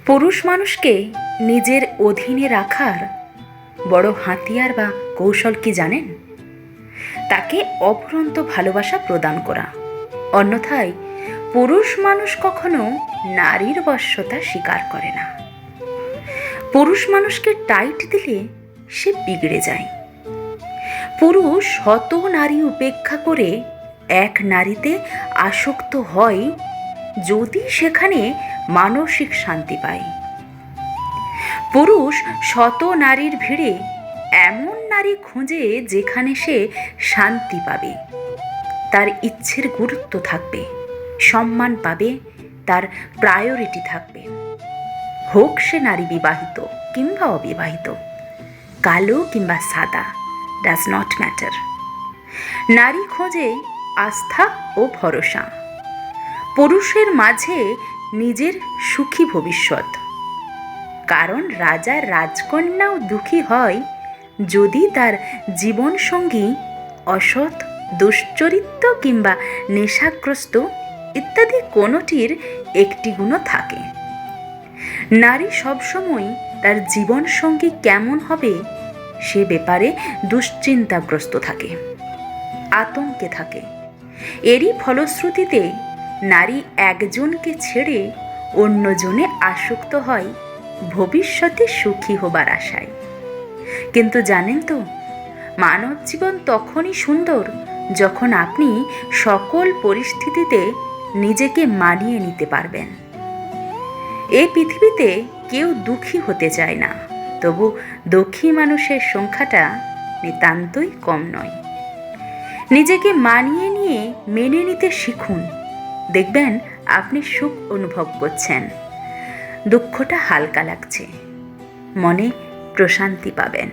পুরুষ মানুষকে নিজের অধীনে রাখার বড় হাতিয়ার বা কৌশল কি জানেন? তাকে অফুরন্ত ভালোবাসা প্রদান করা। অন্যথায় পুরুষ মানুষ কখনো নারীর বশ্যতা স্বীকার করে না। পুরুষ মানুষকে টাইট দিলে সে বিগড়ে যায়। পুরুষ শত নারী উপেক্ষা করে এক নারীতে আসক্ত হয় যদি সেখানে মানসিক শান্তি পায়। পুরুষ শত নারীর ভিড়ে এমন নারী খোঁজে যেখানে সে শান্তি পাবে, তার ইচ্ছের গুরুত্ব থাকবে, সম্মান পাবে, তার প্রায়োরিটি থাকবে। হোক সে নারী বিবাহিত কিংবা অবিবাহিত, কালো কিংবা সাদা, ডাজ নট ম্যাটার। নারী খোঁজে আস্থা ও ভরসা, পুরুষের মাঝে নিজের সুখী ভবিষ্যৎ। কারণ রাজার রাজকন্যাও দুঃখী হয় যদি তার জীবনসঙ্গী অসৎ, দুশ্চরিত্র কিংবা নেশাগ্রস্ত ইত্যাদি কোনোটির একটি গুণও থাকে। নারী সবসময় তার জীবনসঙ্গী কেমন হবে সে ব্যাপারে দুশ্চিন্তাগ্রস্ত থাকে, আতঙ্কে থাকে। এরই ফলশ্রুতিতে নারী একজনকে ছেড়ে অন্যজনে আসক্ত হয় ভবিষ্যতে সুখী হবার আশায়। কিন্তু জানেন তো, মানব জীবন তখনই সুন্দর যখন আপনি সকল পরিস্থিতিতে নিজেকে মানিয়ে নিতে পারবেন। এই পৃথিবীতে কেউ দুঃখী হতে চায় না, তবু দুঃখী মানুষের সংখ্যাটা নিতান্তই কম নয়। নিজেকে মানিয়ে নিয়ে মেনে নিতে শিখুন, দেখবেন আপনি সুখ অনুভব করছেন, দুঃখটা হালকা লাগছে, মনে প্রশান্তি পাবেন।